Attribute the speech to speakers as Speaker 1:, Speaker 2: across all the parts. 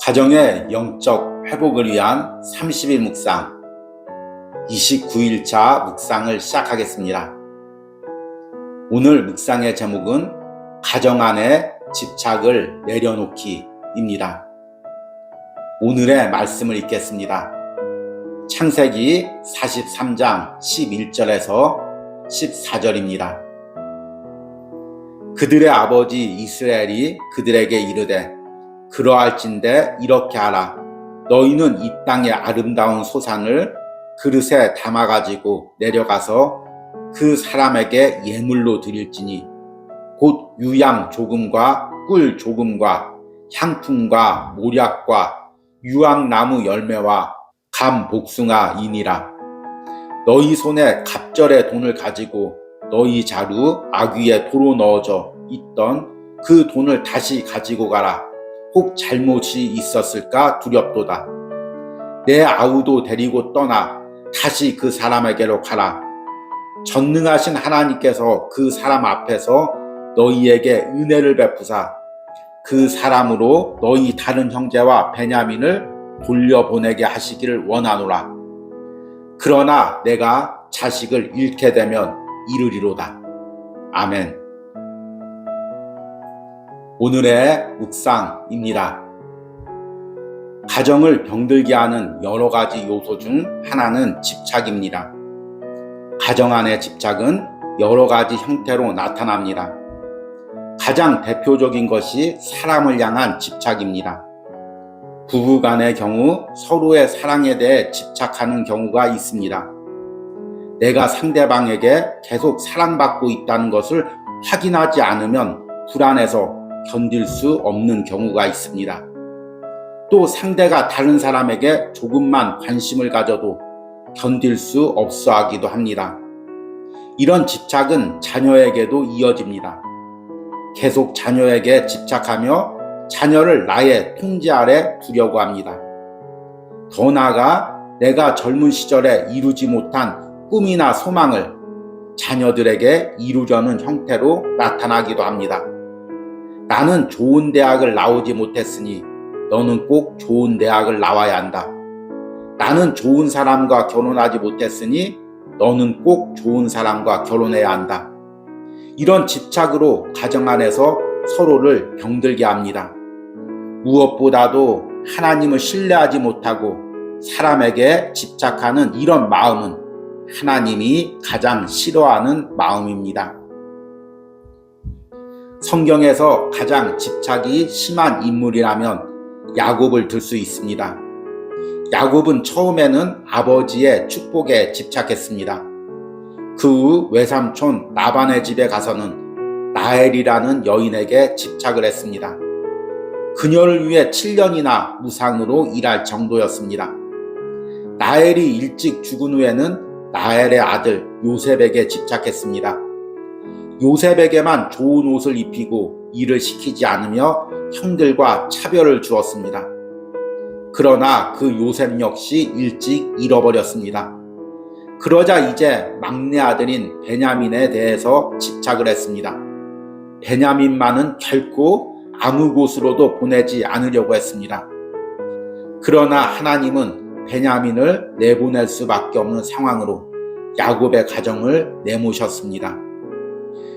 Speaker 1: 가정의 영적 회복을 위한 30일 묵상 29일차 묵상을 시작하겠습니다. 오늘 묵상의 제목은 가정 안에 집착을 내려놓기입니다. 오늘의 말씀을 읽겠습니다. 창세기 43장 11절에서 14절입니다. 그들의 아버지 이스라엘이 그들에게 이르되 그러할진대 이렇게 하라. 너희는 이 땅의 아름다운 소산을 그릇에 담아가지고 내려가서 그 사람에게 예물로 드릴지니 곧 유양 조금과 꿀 조금과 향품과 모략과 유황나무 열매와 감 복숭아이니라. 너희 손에 갑절의 돈을 가지고 너희 자루 아귀에 도로 넣어져 있던 그 돈을 다시 가지고 가라. 혹 잘못이 있었을까 두렵도다. 내 아우도 데리고 떠나 다시 그 사람에게로 가라. 전능하신 하나님께서 그 사람 앞에서 너희에게 은혜를 베푸사 그 사람으로 너희 다른 형제와 베냐민을 돌려보내게 하시기를 원하노라. 그러나 내가 자식을 잃게 되면 이르리로다. 아멘. 오늘의 묵상입니다. 가정을 병들게 하는 여러 가지 요소 중 하나는 집착입니다. 가정 안의 집착은 여러 가지 형태로 나타납니다. 가장 대표적인 것이 사람을 향한 집착입니다. 부부 간의 경우 서로의 사랑에 대해 집착하는 경우가 있습니다. 내가 상대방에게 계속 사랑받고 있다는 것을 확인하지 않으면 불안해서 견딜 수 없는 경우가 있습니다. 또 상대가 다른 사람에게 조금만 관심을 가져도 견딜 수 없어 하기도 합니다. 이런 집착은 자녀에게도 이어집니다. 계속 자녀에게 집착하며 자녀를 나의 통제 아래 두려고 합니다. 더 나아가 내가 젊은 시절에 이루지 못한 꿈이나 소망을 자녀들에게 이루려는 형태로 나타나기도 합니다. 나는 좋은 대학을 나오지 못했으니 너는 꼭 좋은 대학을 나와야 한다. 나는 좋은 사람과 결혼하지 못했으니 너는 꼭 좋은 사람과 결혼해야 한다. 이런 집착으로 가정 안에서 서로를 병들게 합니다. 무엇보다도 하나님을 신뢰하지 못하고 사람에게 집착하는 이런 마음은 하나님이 가장 싫어하는 마음입니다. 성경에서 가장 집착이 심한 인물이라면 야곱을 들 수 있습니다. 야곱은 처음에는 아버지의 축복에 집착했습니다. 그 후 외삼촌 라반의 집에 가서는 라헬이라는 여인에게 집착을 했습니다. 그녀를 위해 7년이나 무상으로 일할 정도였습니다. 라헬이 일찍 죽은 후에는 라헬의 아들 요셉에게 집착했습니다. 요셉에게만 좋은 옷을 입히고 일을 시키지 않으며 형들과 차별을 주었습니다. 그러나 그 요셉 역시 일찍 잃어버렸습니다. 그러자 이제 막내 아들인 베냐민에 대해서 집착을 했습니다. 베냐민만은 결코 아무 곳으로도 보내지 않으려고 했습니다. 그러나 하나님은 베냐민을 내보낼 수밖에 없는 상황으로 야곱의 가정을 내모셨습니다.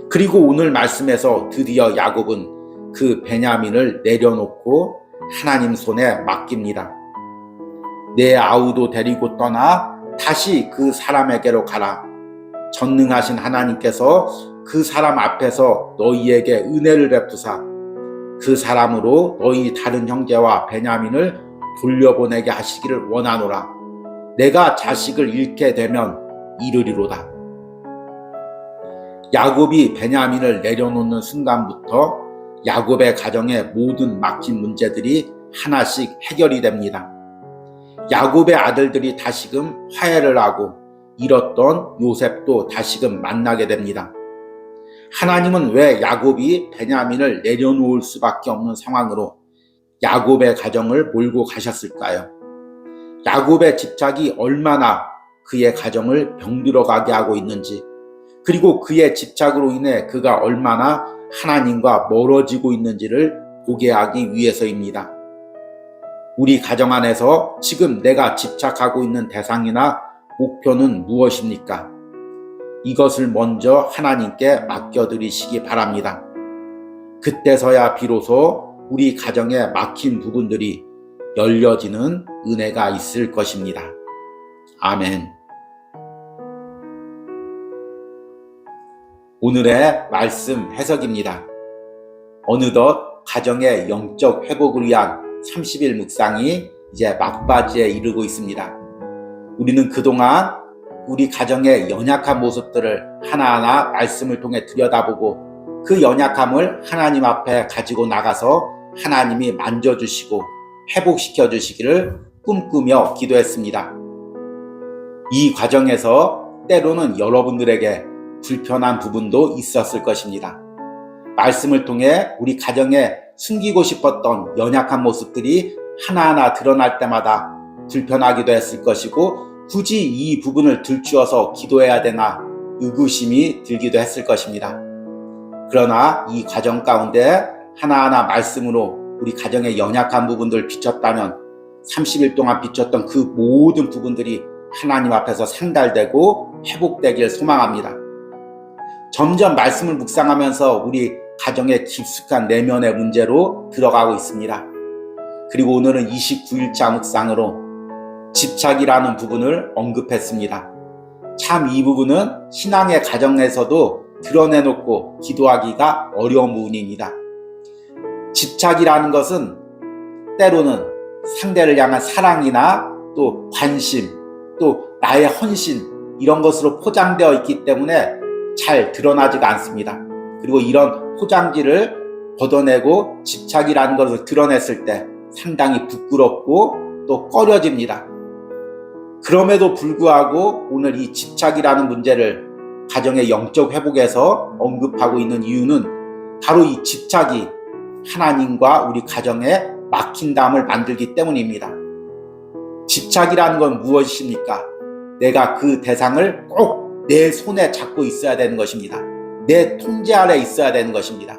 Speaker 1: 그리고 오늘 말씀에서 드디어 야곱은 그 베냐민을 내려놓고 하나님 손에 맡깁니다. 내 아우도 데리고 떠나 다시 그 사람에게로 가라. 전능하신 하나님께서 그 사람 앞에서 너희에게 은혜를 베푸사 그 사람으로 너희 다른 형제와 베냐민을 돌려보내게 하시기를 원하노라. 내가 자식을 잃게 되면 이르리로다. 야곱이 베냐민을 내려놓는 순간부터 야곱의 가정의 모든 막힌 문제들이 하나씩 해결이 됩니다. 야곱의 아들들이 다시금 화해를 하고 잃었던 요셉도 다시금 만나게 됩니다. 하나님은 왜 야곱이 베냐민을 내려놓을 수밖에 없는 상황으로 야곱의 가정을 몰고 가셨을까요? 야곱의 집착이 얼마나 그의 가정을 병들어가게 하고 있는지, 그리고 그의 집착으로 인해 그가 얼마나 하나님과 멀어지고 있는지를 보게 하기 위해서입니다. 우리 가정 안에서 지금 내가 집착하고 있는 대상이나 목표는 무엇입니까? 이것을 먼저 하나님께 맡겨드리시기 바랍니다. 그때서야 비로소 우리 가정에 막힌 부분들이 열려지는 은혜가 있을 것입니다. 아멘. 오늘의 말씀 해석입니다. 어느덧 가정의 영적 회복을 위한 30일 묵상이 이제 막바지에 이르고 있습니다. 우리는 그동안 우리 가정의 연약한 모습들을 하나하나 말씀을 통해 들여다보고 그 연약함을 하나님 앞에 가지고 나가서 하나님이 만져주시고 회복시켜 주시기를 꿈꾸며 기도했습니다. 이 과정에서 때로는 여러분들에게 불편한 부분도 있었을 것입니다. 말씀을 통해 우리 가정에 숨기고 싶었던 연약한 모습들이 하나하나 드러날 때마다 불편하기도 했을 것이고 굳이 이 부분을 들추어서 기도해야 되나 의구심이 들기도 했을 것입니다. 그러나 이 과정 가운데 하나하나 말씀으로 우리 가정의 연약한 부분들을 비췄다면 30일 동안 비췄던 그 모든 부분들이 하나님 앞에서 상달되고 회복되길 소망합니다. 점점 말씀을 묵상하면서 우리 가정의 깊숙한 내면의 문제로 들어가고 있습니다. 그리고 오늘은 29일차 묵상으로 집착이라는 부분을 언급했습니다. 참 이 부분은 신앙의 가정에서도 드러내놓고 기도하기가 어려운 부분입니다. 집착이라는 것은 때로는 상대를 향한 사랑이나 또 관심, 또 나의 헌신 이런 것으로 포장되어 있기 때문에 잘 드러나지가 않습니다. 그리고 이런 포장지를 걷어내고 집착이라는 것을 드러냈을 때 상당히 부끄럽고 또 꺼려집니다. 그럼에도 불구하고 오늘 이 집착이라는 문제를 가정의 영적 회복에서 언급하고 있는 이유는 바로 이 집착이 하나님과 우리 가정에 막힌담을 만들기 때문입니다. 집착이라는 건 무엇입니까? 내가 그 대상을 꼭 내 손에 잡고 있어야 되는 것입니다. 내 통제 아래 있어야 되는 것입니다.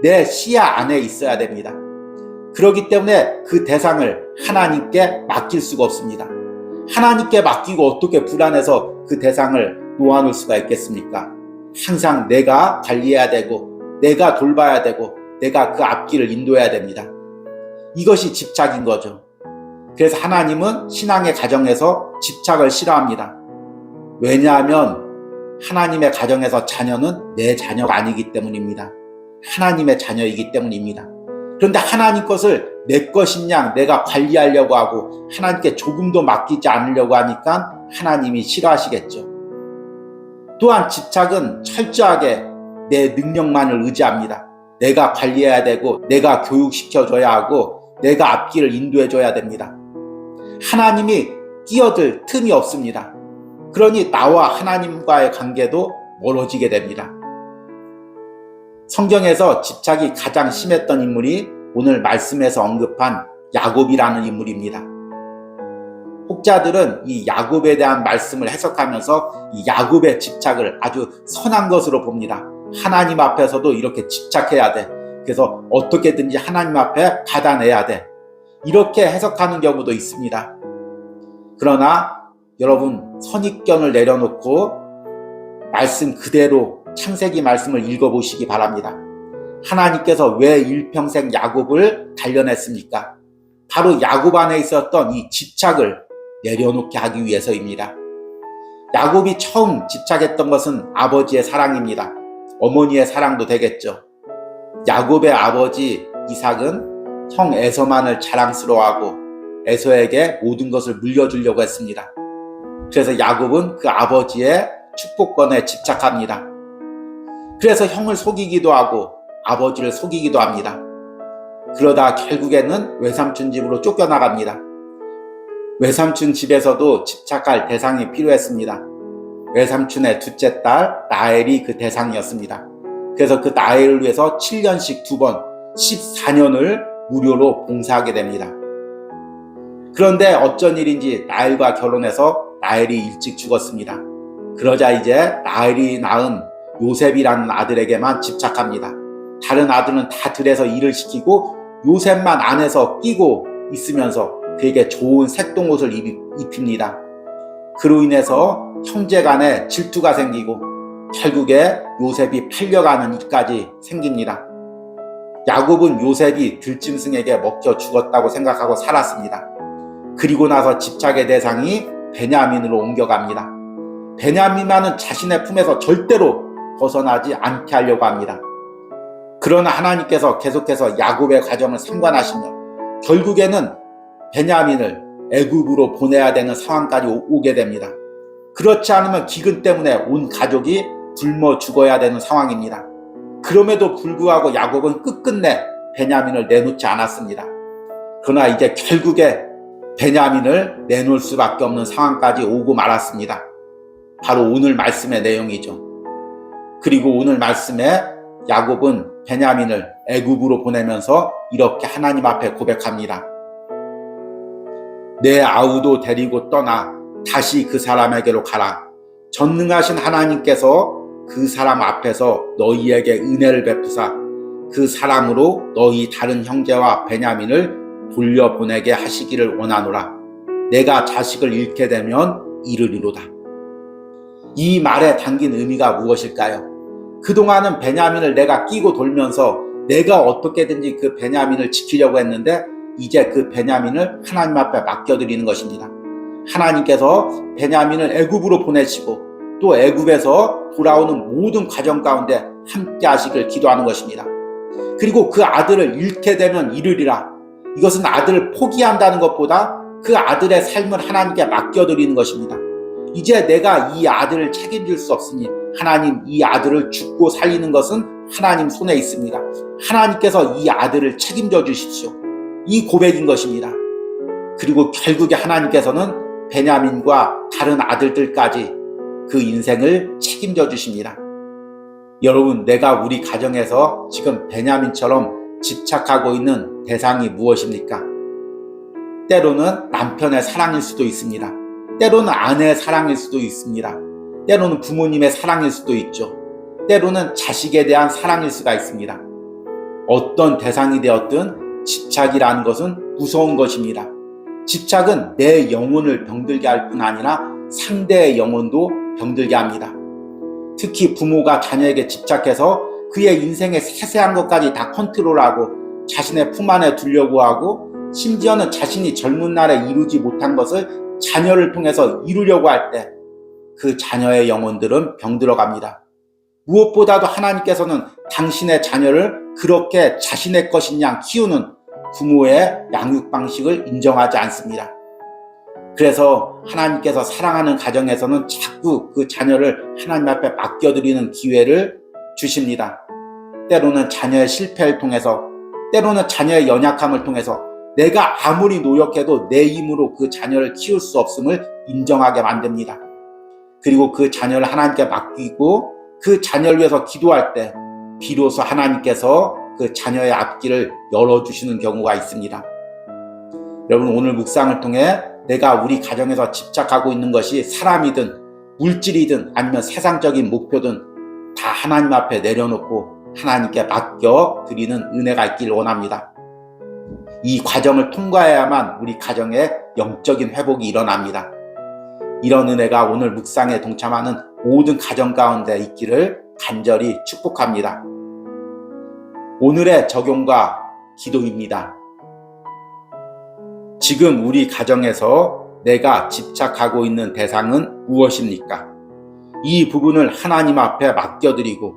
Speaker 1: 내 시야 안에 있어야 됩니다. 그렇기 때문에 그 대상을 하나님께 맡길 수가 없습니다. 하나님께 맡기고 어떻게 불안해서 그 대상을 놓아놓을 수가 있겠습니까? 항상 내가 관리해야 되고 내가 돌봐야 되고 내가 그 앞길을 인도해야 됩니다. 이것이 집착인 거죠. 그래서 하나님은 신앙의 가정에서 집착을 싫어합니다. 왜냐하면 하나님의 가정에서 자녀는 내 자녀가 아니기 때문입니다. 하나님의 자녀이기 때문입니다. 그런데 하나님 것을 내 것인 양 내가 관리하려고 하고 하나님께 조금도 맡기지 않으려고 하니까 하나님이 싫어하시겠죠. 또한 집착은 철저하게 내 능력만을 의지합니다. 내가 관리해야 되고 내가 교육시켜줘야 하고 내가 앞길을 인도해줘야 됩니다. 하나님이 끼어들 틈이 없습니다. 그러니 나와 하나님과의 관계도 멀어지게 됩니다. 성경에서 집착이 가장 심했던 인물이 오늘 말씀에서 언급한 야곱이라는 인물입니다. 혹자들은 이 야곱에 대한 말씀을 해석하면서 이 야곱의 집착을 아주 선한 것으로 봅니다. 하나님 앞에서도 이렇게 집착해야 돼. 그래서 어떻게든지 하나님 앞에 받아내야 돼. 이렇게 해석하는 경우도 있습니다. 그러나 여러분 선입견을 내려놓고 말씀 그대로 창세기 말씀을 읽어보시기 바랍니다. 하나님께서 왜 일평생 야곱을 단련했습니까? 바로 야곱 안에 있었던 이 집착을 내려놓게 하기 위해서입니다. 야곱이 처음 집착했던 것은 아버지의 사랑입니다. 어머니의 사랑도 되겠죠. 야곱의 아버지 이삭은 형 에서만을 자랑스러워하고 에서에게 모든 것을 물려주려고 했습니다. 그래서 야곱은 그 아버지의 축복권에 집착합니다. 그래서 형을 속이기도 하고 아버지를 속이기도 합니다. 그러다 결국에는 외삼촌 집으로 쫓겨나갑니다. 외삼촌 집에서도 집착할 대상이 필요했습니다. 외삼촌의 둘째 딸 라헬이 그 대상이었습니다. 그래서 그 라헬을 위해서 7년씩 2번 14년을 무료로 봉사하게 됩니다. 그런데 어쩐 일인지 라헬과 결혼해서 라헬이 일찍 죽었습니다. 그러자 이제 라헬이 낳은 요셉이라는 아들에게만 집착합니다. 다른 아들은 다 들에서 일을 시키고 요셉만 안에서 끼고 있으면서 그에게 좋은 색동옷을 입힙니다. 그로 인해서 형제 간에 질투가 생기고 결국에 요셉이 팔려가는 일까지 생깁니다. 야곱은 요셉이 들짐승에게 먹혀 죽었다고 생각하고 살았습니다. 그리고 나서 집착의 대상이 베냐민으로 옮겨갑니다. 베냐민만은 자신의 품에서 절대로 벗어나지 않게 하려고 합니다. 그러나 하나님께서 계속해서 야곱의 과정을 상관하시며 결국에는 베냐민을 애굽으로 보내야 되는 상황까지 오게 됩니다. 그렇지 않으면 기근 때문에 온 가족이 굶어 죽어야 되는 상황입니다. 그럼에도 불구하고 야곱은 끝끝내 베냐민을 내놓지 않았습니다. 그러나 이제 결국에 베냐민을 내놓을 수밖에 없는 상황까지 오고 말았습니다. 바로 오늘 말씀의 내용이죠. 그리고 오늘 말씀에 야곱은 베냐민을 애굽으로 보내면서 이렇게 하나님 앞에 고백합니다. 내 아우도 데리고 떠나 다시 그 사람에게로 가라. 전능하신 하나님께서 그 사람 앞에서 너희에게 은혜를 베푸사 그 사람으로 너희 다른 형제와 베냐민을 돌려보내게 하시기를 원하노라. 내가 자식을 잃게 되면 이르리로다. 이 말에 담긴 의미가 무엇일까요? 그동안은 베냐민을 내가 끼고 돌면서 내가 어떻게든지 그 베냐민을 지키려고 했는데 이제 그 베냐민을 하나님 앞에 맡겨드리는 것입니다. 하나님께서 베냐민을 애굽으로 보내시고 또 애굽에서 돌아오는 모든 과정 가운데 함께 하시길 기도하는 것입니다. 그리고 그 아들을 잃게 되면 이르리라. 이것은 아들을 포기한다는 것보다 그 아들의 삶을 하나님께 맡겨드리는 것입니다. 이제 내가 이 아들을 책임질 수 없으니 하나님, 이 아들을 죽고 살리는 것은 하나님 손에 있습니다. 하나님께서 이 아들을 책임져 주십시오. 이 고백인 것입니다. 그리고 결국에 하나님께서는 베냐민과 다른 아들들까지 그 인생을 책임져 주십니다. 여러분, 내가 우리 가정에서 지금 베냐민처럼 집착하고 있는 대상이 무엇입니까? 때로는 남편의 사랑일 수도 있습니다. 때로는 아내의 사랑일 수도 있습니다. 때로는 부모님의 사랑일 수도 있죠. 때로는 자식에 대한 사랑일 수가 있습니다. 어떤 대상이 되었든 집착이라는 것은 무서운 것입니다. 집착은 내 영혼을 병들게 할 뿐 아니라 상대의 영혼도 병들게 합니다. 특히 부모가 자녀에게 집착해서 그의 인생의 세세한 것까지 다 컨트롤하고 자신의 품 안에 두려고 하고 심지어는 자신이 젊은 날에 이루지 못한 것을 자녀를 통해서 이루려고 할 때 그 자녀의 영혼들은 병들어갑니다. 무엇보다도 하나님께서는 당신의 자녀를 그렇게 자신의 것인 양 키우는 부모의 양육 방식을 인정하지 않습니다. 그래서 하나님께서 사랑하는 가정에서는 자꾸 그 자녀를 하나님 앞에 맡겨드리는 기회를 주십니다. 때로는 자녀의 실패를 통해서, 때로는 자녀의 연약함을 통해서 내가 아무리 노력해도 내 힘으로 그 자녀를 키울 수 없음을 인정하게 만듭니다. 그리고 그 자녀를 하나님께 맡기고 그 자녀를 위해서 기도할 때 비로소 하나님께서 그 자녀의 앞길을 열어주시는 경우가 있습니다. 여러분, 오늘 묵상을 통해 내가 우리 가정에서 집착하고 있는 것이 사람이든 물질이든 아니면 세상적인 목표든 다 하나님 앞에 내려놓고 하나님께 맡겨드리는 은혜가 있기를 원합니다. 이 과정을 통과해야만 우리 가정에 영적인 회복이 일어납니다. 이런 은혜가 오늘 묵상에 동참하는 모든 가정 가운데 있기를 간절히 축복합니다. 오늘의 적용과 기도입니다. 지금 우리 가정에서 내가 집착하고 있는 대상은 무엇입니까? 이 부분을 하나님 앞에 맡겨드리고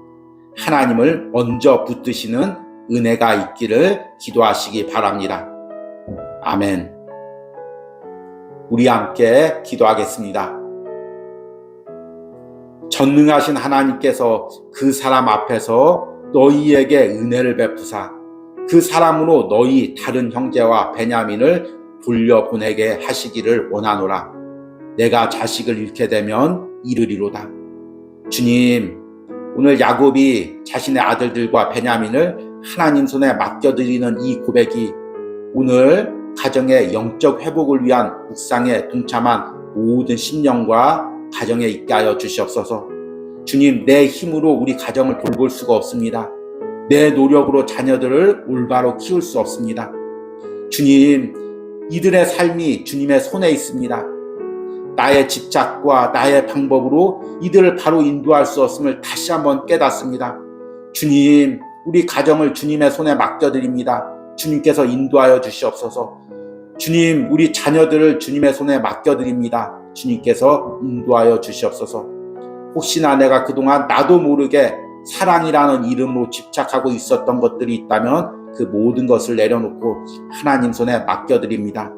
Speaker 1: 하나님을 먼저 붙드시는 은혜가 있기를 기도하시기 바랍니다. 아멘. 우리 함께 기도하겠습니다. 전능하신 하나님께서 그 사람 앞에서 너희에게 은혜를 베푸사 그 사람으로 너희 다른 형제와 베냐민을 돌려보내게 하시기를 원하노라. 내가 자식을 잃게 되면 이르리로다. 주님, 오늘 야곱이 자신의 아들들과 베냐민을 하나님 손에 맡겨드리는 이 고백이 오늘 가정의 영적 회복을 위한 묵상에 동참한 모든 심령과 가정에 있게 하여 주시옵소서. 주님, 내 힘으로 우리 가정을 돌볼 수가 없습니다. 내 노력으로 자녀들을 올바로 키울 수 없습니다. 주님, 이들의 삶이 주님의 손에 있습니다. 나의 집착과 나의 방법으로 이들을 바로 인도할 수 없음을 다시 한번 깨닫습니다. 주님, 우리 가정을 주님의 손에 맡겨드립니다. 주님께서 인도하여 주시옵소서. 주님, 우리 자녀들을 주님의 손에 맡겨드립니다. 주님께서 인도하여 주시옵소서. 혹시나 내가 그동안 나도 모르게 사랑이라는 이름으로 집착하고 있었던 것들이 있다면 그 모든 것을 내려놓고 하나님 손에 맡겨드립니다.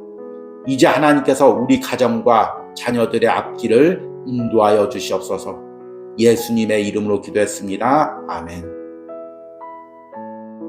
Speaker 1: 이제 하나님께서 우리 가정과 자녀들의 앞길을 인도하여 주시옵소서. 예수님의 이름으로 기도했습니다. 아멘.